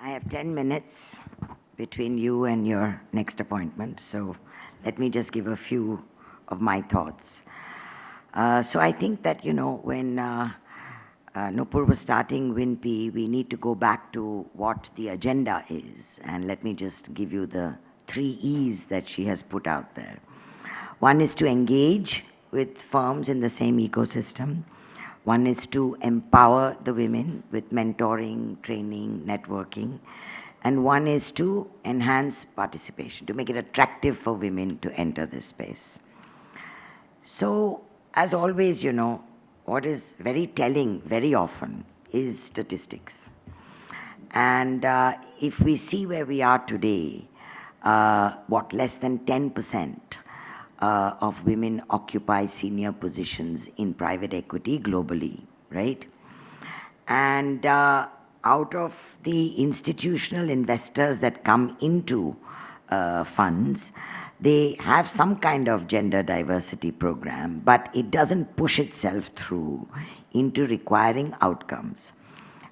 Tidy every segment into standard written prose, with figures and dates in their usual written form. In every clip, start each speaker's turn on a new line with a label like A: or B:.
A: I have 10 minutes between you and your next appointment, so let me just give a few of my thoughts. So I think that, when Nupur was starting WinPE, we need to go back to what the agenda is, and let me just give you the 3 E's that she has put out there. One is to engage with firms in the same ecosystem. One is to empower the women with mentoring, training, networking. And one is to enhance participation, to make it attractive for women to enter this space. So, as always, what is very telling very often is statistics. And if we see where we are today, less than 10% of women occupy senior positions in private equity globally, right? And out of the institutional investors that come into funds, they have some kind of gender diversity program, but it doesn't push itself through into requiring outcomes.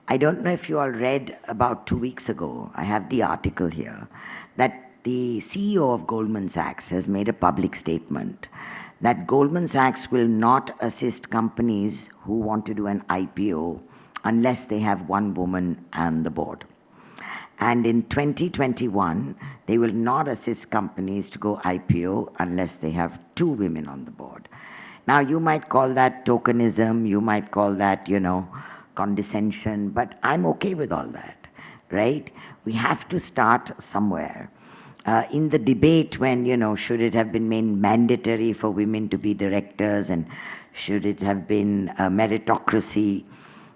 A: I don't know if you all read about 2 weeks ago, I have the article here, that the CEO of Goldman Sachs has made a public statement that Goldman Sachs will not assist companies who want to do an IPO unless they have one woman on the board. And in 2021, they will not assist companies to go IPO unless they have 2 women on the board. Now, you might call that tokenism, you might call that, condescension, but I'm okay with all that, right? We have to start somewhere. In the debate when, should it have been made mandatory for women to be directors and should it have been a meritocracy,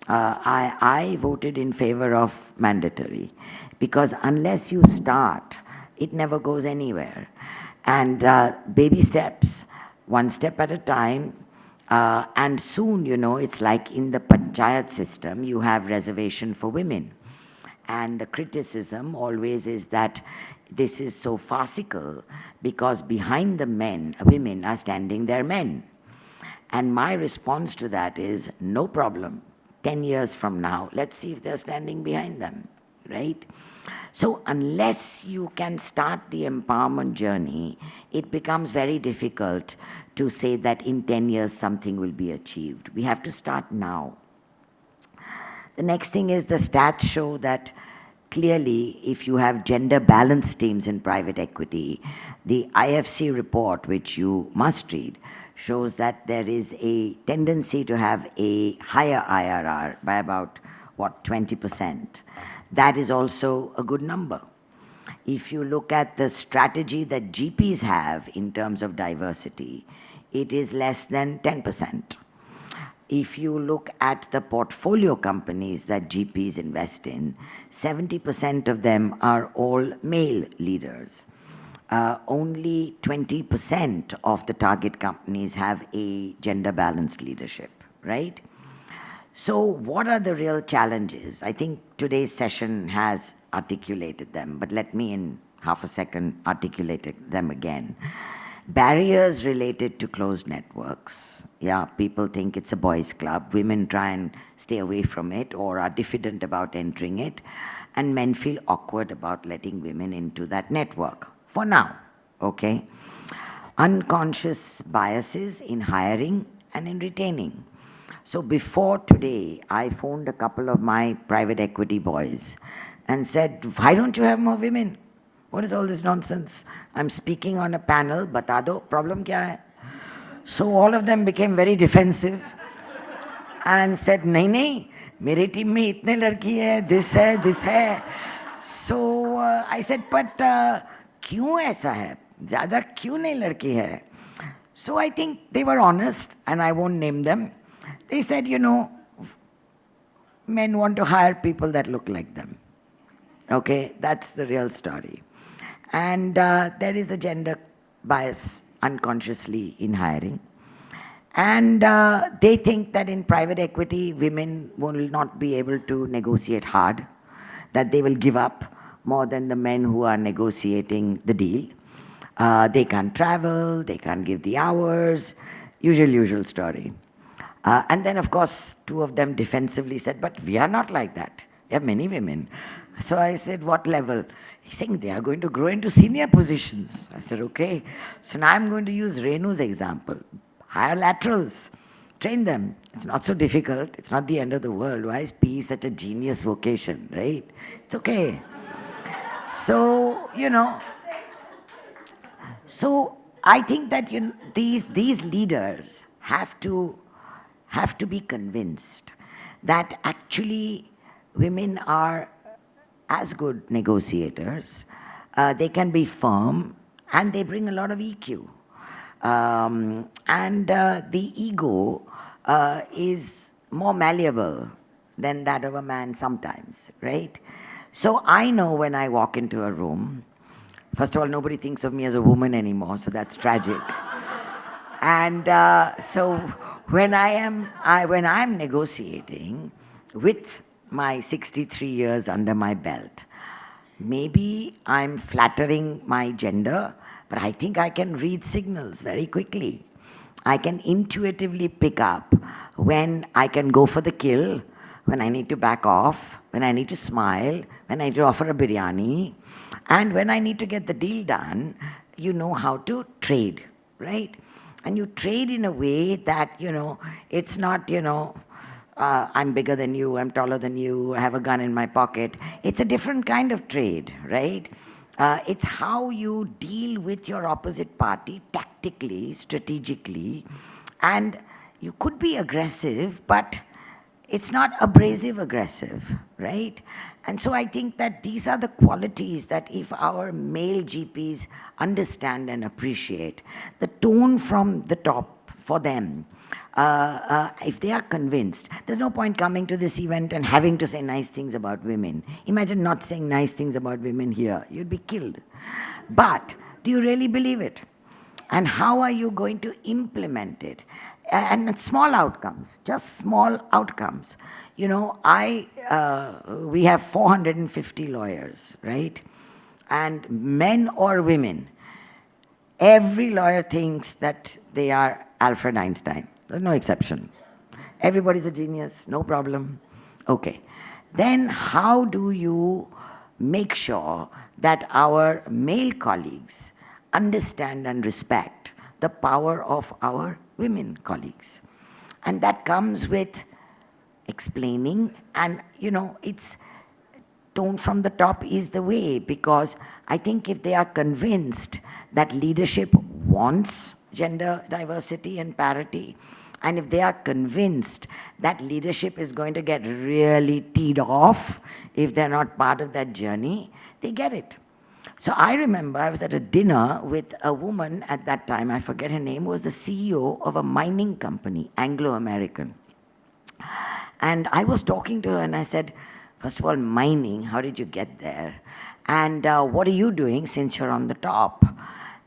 A: I voted in favor of mandatory, because unless you start, it never goes anywhere. And baby steps, one step at a time, and soon, it's like in the panchayat system, you have reservation for women. And the criticism always is that this is so farcical because behind the women are standing their men. And my response to that is, no problem. 10 years from now, let's see if they're standing behind them, right? So unless you can start the empowerment journey, it becomes very difficult to say that in 10 years something will be achieved. We have to start now. The next thing is the stats show that clearly, if you have gender balanced teams in private equity, the IFC report, which you must read, shows that there is a tendency to have a higher IRR by about, 20%. That is also a good number. If you look at the strategy that GPs have in terms of diversity, it is less than 10%. If you look at the portfolio companies that GPs invest in, 70% of them are all male leaders. Only 20% of the target companies have a gender-balanced leadership, right? So what are the real challenges? I think today's session has articulated them, but let me in half a second articulate them again. Barriers related to closed networks. Yeah, people think it's a boys' club. Women try and stay away from it or are diffident about entering it. And men feel awkward about letting women into that network. For now, okay? Unconscious biases in hiring and in retaining. So before today, I phoned a couple of my private equity boys and said, why don't you have more women? What is all this nonsense? I'm speaking on a panel, bata do, problem kya hai? So all of them became very defensive and said, nahi, mere team mein itne ladki hai, this hai. So I said, but kyun aisa hai? Zyada kyun nahi ladki hai? So I think they were honest, and I won't name them. They said, men want to hire people that look like them. Okay, that's the real story. And there is a gender bias unconsciously in hiring. And they think that in private equity, women will not be able to negotiate hard, that they will give up more than the men who are negotiating the deal. They can't travel, they can't give the hours, usual story. And then, of course, 2 of them defensively said, but we are not like that. We have many women. So I said, what level? He's saying they are going to grow into senior positions. I said, okay. So now I'm going to use Renu's example. Hire laterals. Train them. It's not so difficult. It's not the end of the world. Why is PE such a genius vocation, right? It's okay. So, so I think that these leaders have to be convinced that actually women are as good negotiators. They can be firm, and they bring a lot of EQ. And the ego is more malleable than that of a man sometimes, right? So I know when I walk into a room, first of all, nobody thinks of me as a woman anymore, so that's tragic. And so when I'm negotiating with my 63 years under my belt, maybe I'm flattering my gender, but I think I can read signals very quickly. I can intuitively pick up when I can go for the kill, when I need to back off, when I need to smile, when I need to offer a biryani, and when I need to get the deal done. You know how to trade, right? And you trade in a way that, it's not, I'm bigger than you, I'm taller than you, I have a gun in my pocket. It's a different kind of trade, right? It's how you deal with your opposite party tactically, strategically, and you could be aggressive, but it's not abrasive aggressive, right? And so I think that these are the qualities that if our male GPs understand and appreciate, the tone from the top for them, if they are convinced, there's no point coming to this event and having to say nice things about women. Imagine not saying nice things about women here. You'd be killed. But do you really believe it? And how are you going to implement it? And small outcomes, just small outcomes. We have 450 lawyers, right? And men or women, every lawyer thinks that they are Alfred Einstein. There's no exception. Everybody's a genius, no problem. Okay. Then how do you make sure that our male colleagues understand and respect the power of our women colleagues? And that comes with explaining, and it's tone from the top is the way, because I think if they are convinced that leadership wants gender diversity and parity, and if they are convinced that leadership is going to get really teed off if they're not part of that journey, they get it. So I remember I was at a dinner with a woman at that time, I forget her name, who was the CEO of a mining company, Anglo-American. And I was talking to her and I said, first of all, mining, how did you get there? And what are you doing since you're on the top?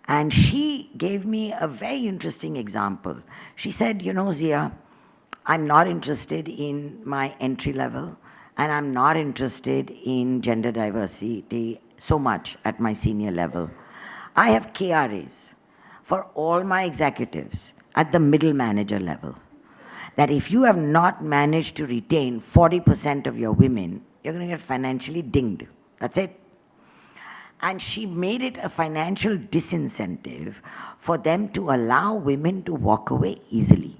A: And she gave me a very interesting example. She said, Zia, I'm not interested in my entry level, and I'm not interested in gender diversity so much at my senior level. I have KRAs for all my executives at the middle manager level, that if you have not managed to retain 40% of your women, you're going to get financially dinged. That's it. And she made it a financial disincentive for them to allow women to walk away easily.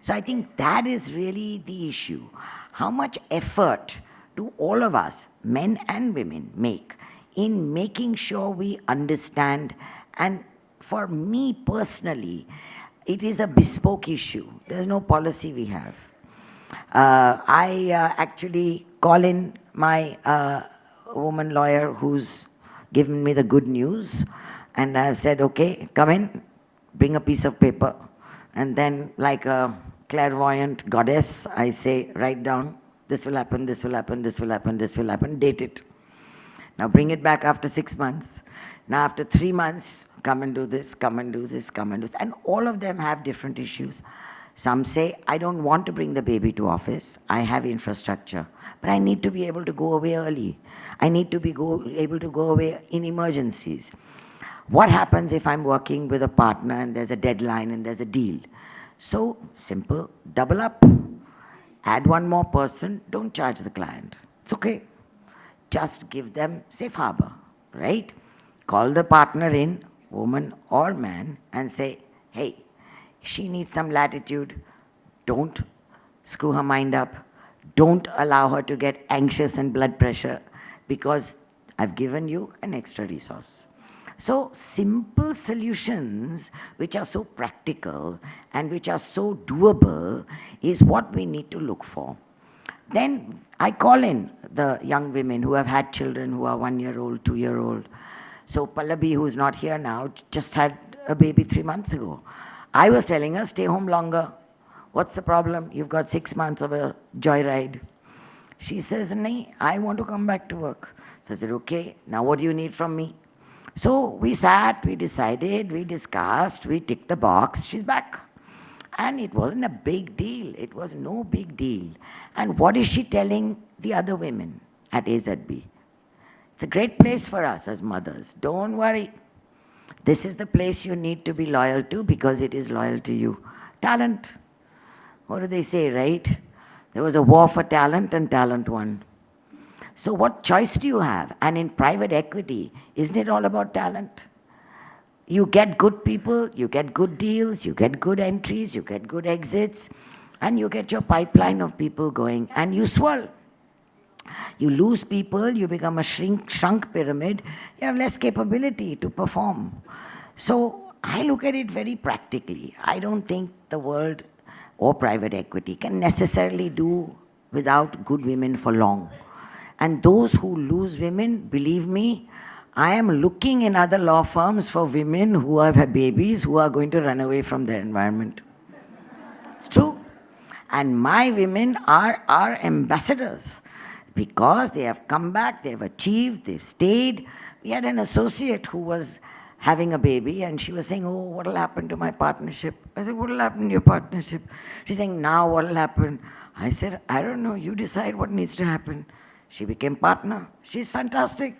A: So I think that is really the issue. How much effort do all of us, men and women, make in making sure we understand? And for me personally, it is a bespoke issue. There's no policy we have. I actually call in my woman lawyer who's given me the good news, and I've said, okay, come in, bring a piece of paper, and then like a clairvoyant goddess, I say, write down, this will happen, this will happen, this will happen, this will happen, date it. Now bring it back after 6 months. Now after 3 months, come and do this, come and do this, come and do this. And all of them have different issues. Some say, I don't want to bring the baby to office. I have infrastructure. But I need to be able to go away early. I need to be able to go away in emergencies. What happens if I'm working with a partner and there's a deadline and there's a deal? So simple, double up. Add one more person, don't charge the client. It's okay. just give them safe harbor, right? Call the partner in, woman or man, and say, hey, she needs some latitude. Don't screw her mind up. Don't allow her to get anxious and blood pressure because I've given you an extra resource. So simple solutions which are so practical and which are so doable is what we need to look for. Then I call in the young women who have had children who are 1 year old, 2 year old. So Pallavi, who is not here now, just had a baby 3 months ago. I was telling her, stay home longer. What's the problem? You've got 6 months of a joyride. She says, nahi, I want to come back to work. So I said, okay, now what do you need from me? So we sat, we decided, we discussed, we ticked the box, she's back. And it wasn't a big deal. It was no big deal. And what is she telling the other women at AZB? It's a great place for us as mothers. Don't worry. This is the place you need to be loyal to because it is loyal to you. Talent. What do they say, right? There was a war for talent and talent won. So what choice do you have? And in private equity, isn't it all about talent? You get good people, you get good deals, you get good entries, you get good exits, and you get your pipeline of people going, and you swirl. You lose people, you become a shrunk pyramid, you have less capability to perform. So I look at it very practically. I don't think the world or private equity can necessarily do without good women for long. And those who lose women, believe me, I am looking in other law firms for women who have had babies who are going to run away from their environment. It's true. And my women are our ambassadors because they have come back, they have achieved, they've stayed. We had an associate who was having a baby and she was saying, oh, what will happen to my partnership? I said, what will happen to your partnership? She's saying, now what will happen? I said, I don't know, you decide what needs to happen. She became partner. She's fantastic.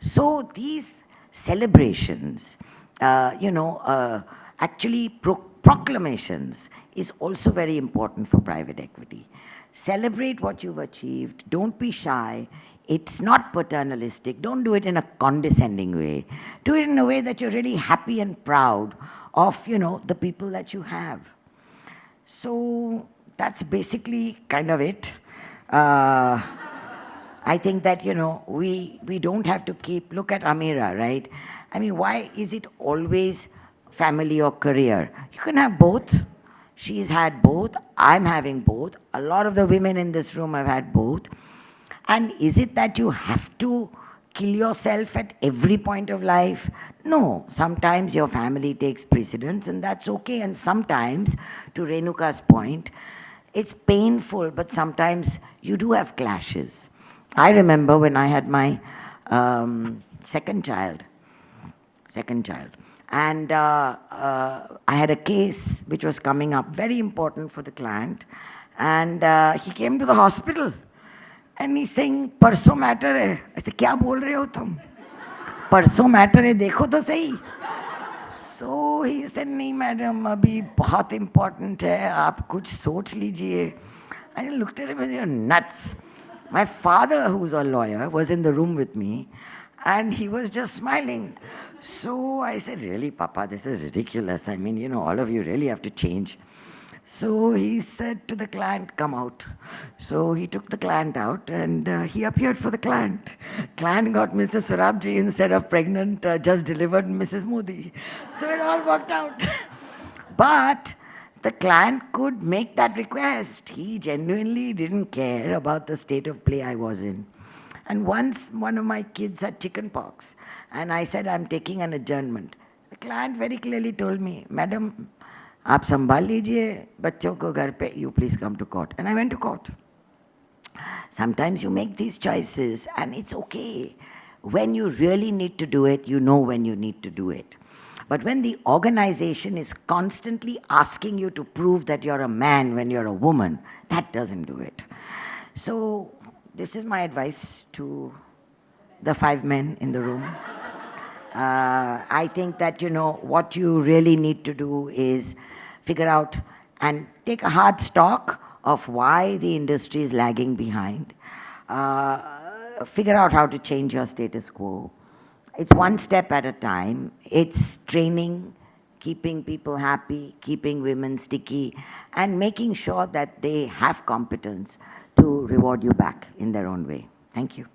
A: So these celebrations, actually proclamations is also very important for private equity. Celebrate what you've achieved. Don't be shy. It's not paternalistic. Don't do it in a condescending way. Do it in a way that you're really happy and proud of, the people that you have. So that's basically kind of it. I think that, we don't have to look at Amira, right? I mean, why is it always family or career? You can have both. She's had both. I'm having both. A lot of the women in this room have had both. And is it that you have to kill yourself at every point of life? No. Sometimes your family takes precedence and that's okay. And sometimes, to Renuka's point, it's painful, but sometimes you do have clashes. I remember when I had my second child, and I had a case which was coming up, very important for the client, and he came to the hospital, and he's saying, "Parso matter hai." I said, "Kya bol rahe ho tum? Parso matter hai, dekho to sahi." So he said, "नहीं madam, अभी बहुत important है, आप कुछ सोच लीजिए." I looked at him and said, "You're nuts." My father, who's a lawyer, was in the room with me, and he was just smiling. So I said, really, Papa, this is ridiculous. I mean, all of you really have to change. So he said to the client, come out. So he took the client out, and he appeared for the client. Client got Mr. Surabji instead of pregnant, just delivered Mrs. Mody. So it all worked out. But the client could make that request. He genuinely didn't care about the state of play I was in. And once one of my kids had chicken pox, and I said, I'm taking an adjournment. The client very clearly told me, Madam, आप संभाल लीजिए बच्चों को घर पे, you please come to court. And I went to court. Sometimes you make these choices, and it's okay. When you really need to do it, you know when you need to do it. But when the organization is constantly asking you to prove that you're a man when you're a woman, that doesn't do it. So this is my advice to the 5 men in the room. I think that, what you really need to do is figure out and take a hard stock of why the industry is lagging behind. figure out how to change your status quo. It's one step at a time. It's training, keeping people happy, keeping women sticky, and making sure that they have competence to reward you back in their own way. Thank you.